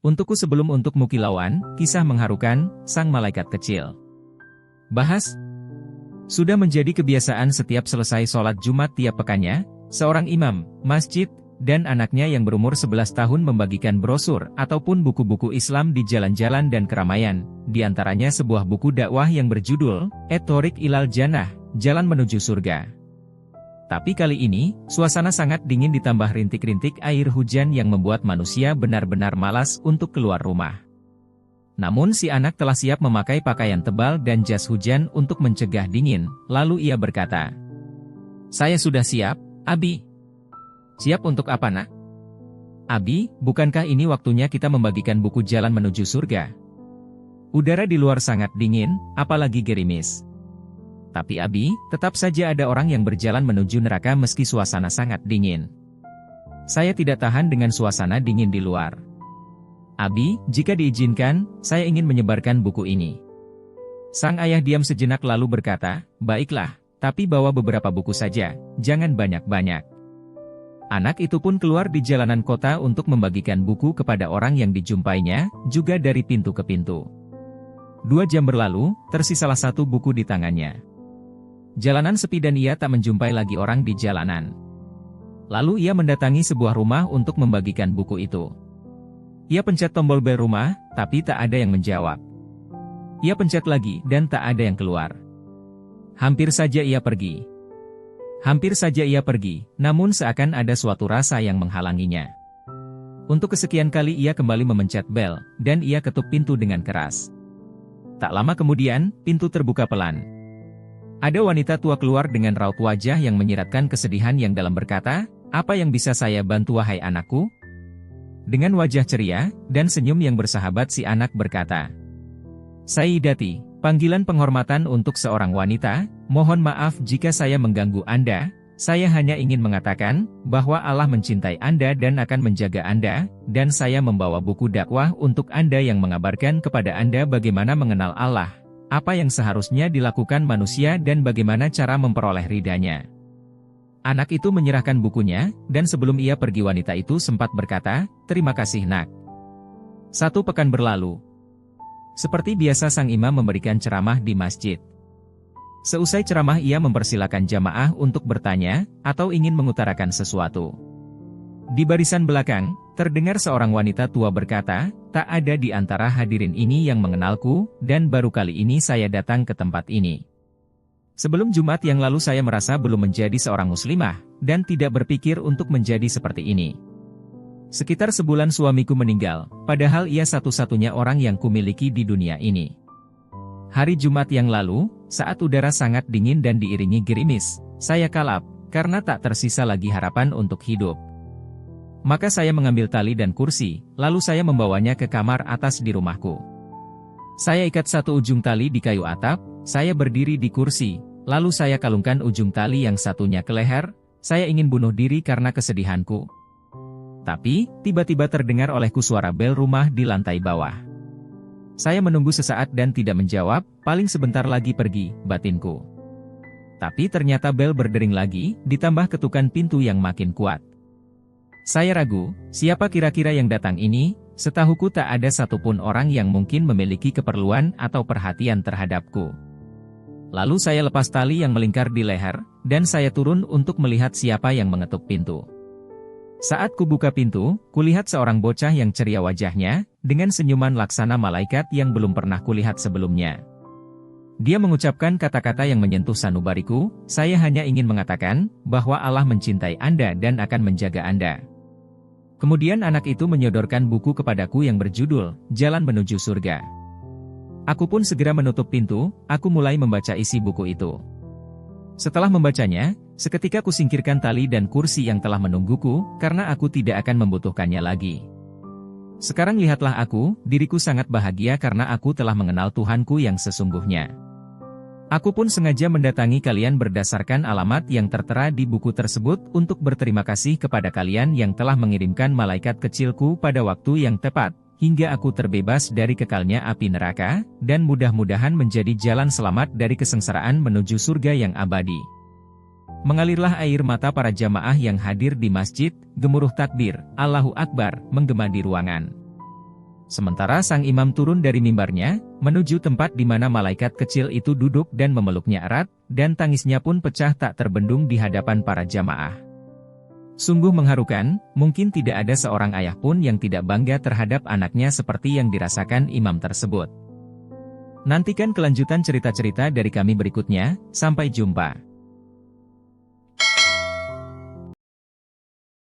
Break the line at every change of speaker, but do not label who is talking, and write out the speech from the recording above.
Untukku sebelum untukmu kilauan, kisah mengharukan, sang malaikat kecil. Bahas. Sudah menjadi kebiasaan setiap selesai sholat Jumat tiap pekannya, seorang imam, masjid, dan anaknya yang berumur 11 tahun membagikan brosur ataupun buku-buku Islam di jalan-jalan dan keramaian, di antaranya sebuah buku dakwah yang berjudul, At-Thoriq Ilal Jannah, Jalan Menuju Surga. Tapi kali ini, suasana sangat dingin ditambah rintik-rintik air hujan yang membuat manusia benar-benar malas untuk keluar rumah. Namun si anak telah siap memakai pakaian tebal dan jas hujan untuk mencegah dingin, lalu ia berkata, "Saya sudah siap, Abi." "Siap untuk apa, nak?" "Abi, bukankah ini waktunya kita membagikan buku jalan menuju surga? Udara di luar sangat dingin, apalagi gerimis. Tapi Abi, tetap saja ada orang yang berjalan menuju neraka meski suasana sangat dingin. Saya tidak tahan dengan suasana dingin di luar. Abi, jika diizinkan, saya ingin menyebarkan buku ini." Sang ayah diam sejenak lalu berkata, "Baiklah, tapi bawa beberapa buku saja, jangan banyak-banyak." Anak itu pun keluar di jalanan kota untuk membagikan buku kepada orang yang dijumpainya, juga dari pintu ke pintu. 2 jam berlalu, tersisalah 1 buku di tangannya. Jalanan sepi dan ia tak menjumpai lagi orang di jalanan. Lalu ia mendatangi sebuah rumah untuk membagikan buku itu. Ia pencet tombol bel rumah, tapi tak ada yang menjawab. Ia pencet lagi dan tak ada yang keluar. Hampir saja ia pergi. Namun seakan ada suatu rasa yang menghalanginya. Untuk kesekian kali ia kembali memencet bel, dan ia ketuk pintu dengan keras. Tak lama kemudian, pintu terbuka pelan. Ada wanita tua keluar dengan raut wajah yang menyiratkan kesedihan yang dalam berkata, "Apa yang bisa saya bantu wahai anakku?" Dengan wajah ceria, dan senyum yang bersahabat si anak berkata, "Sayyidati, panggilan penghormatan untuk seorang wanita, mohon maaf jika saya mengganggu Anda, saya hanya ingin mengatakan, bahwa Allah mencintai Anda dan akan menjaga Anda, dan saya membawa buku dakwah untuk Anda yang mengabarkan kepada Anda bagaimana mengenal Allah. Apa yang seharusnya dilakukan manusia dan bagaimana cara memperoleh ridhanya." Anak itu menyerahkan bukunya, dan sebelum ia pergi wanita itu sempat berkata, "Terima kasih nak." 1 pekan berlalu. Seperti biasa sang imam memberikan ceramah di masjid. Seusai ceramah ia mempersilakan jamaah untuk bertanya, atau ingin mengutarakan sesuatu. Di barisan belakang, terdengar seorang wanita tua berkata, "Tak ada di antara hadirin ini yang mengenalku, dan baru kali ini saya datang ke tempat ini. Sebelum Jumat yang lalu saya merasa belum menjadi seorang muslimah, dan tidak berpikir untuk menjadi seperti ini. Sekitar sebulan suamiku meninggal, padahal ia satu-satunya orang yang kumiliki di dunia ini. Hari Jumat yang lalu, saat udara sangat dingin dan diiringi gerimis, saya kalap, karena tak tersisa lagi harapan untuk hidup. Maka saya mengambil tali dan kursi, lalu saya membawanya ke kamar atas di rumahku. Saya ikat 1 ujung tali di kayu atap, saya berdiri di kursi, lalu saya kalungkan ujung tali yang satunya ke leher, saya ingin bunuh diri karena kesedihanku. Tapi, tiba-tiba terdengar olehku suara bel rumah di lantai bawah. Saya menunggu sesaat dan tidak menjawab, paling sebentar lagi pergi, batinku. Tapi ternyata bel berdering lagi, ditambah ketukan pintu yang makin kuat. Saya ragu, siapa kira-kira yang datang ini? Setahuku tak ada satupun orang yang mungkin memiliki keperluan atau perhatian terhadapku. Lalu saya lepas tali yang melingkar di leher, dan saya turun untuk melihat siapa yang mengetuk pintu. Saat kubuka pintu, kulihat seorang bocah yang ceria wajahnya, dengan senyuman laksana malaikat yang belum pernah kulihat sebelumnya. Dia mengucapkan kata-kata yang menyentuh sanubariku, "Saya hanya ingin mengatakan, bahwa Allah mencintai Anda dan akan menjaga Anda." Kemudian anak itu menyodorkan buku kepadaku yang berjudul, Jalan Menuju Surga. Aku pun segera menutup pintu, aku mulai membaca isi buku itu. Setelah membacanya, seketika kusingkirkan tali dan kursi yang telah menungguku, karena aku tidak akan membutuhkannya lagi. Sekarang lihatlah aku, diriku sangat bahagia karena aku telah mengenal Tuhanku yang sesungguhnya. Aku pun sengaja mendatangi kalian berdasarkan alamat yang tertera di buku tersebut untuk berterima kasih kepada kalian yang telah mengirimkan malaikat kecilku pada waktu yang tepat, hingga aku terbebas dari kekalnya api neraka, dan mudah-mudahan menjadi jalan selamat dari kesengsaraan menuju surga yang abadi. Mengalirlah air mata para jamaah yang hadir di masjid, gemuruh takbir, Allahu Akbar, menggema di ruangan. Sementara sang imam turun dari mimbarnya, menuju tempat di mana malaikat kecil itu duduk dan memeluknya erat, dan tangisnya pun pecah tak terbendung di hadapan para jamaah. Sungguh mengharukan, mungkin tidak ada seorang ayah pun yang tidak bangga terhadap anaknya seperti yang dirasakan imam tersebut. Nantikan kelanjutan cerita-cerita dari kami berikutnya, sampai jumpa.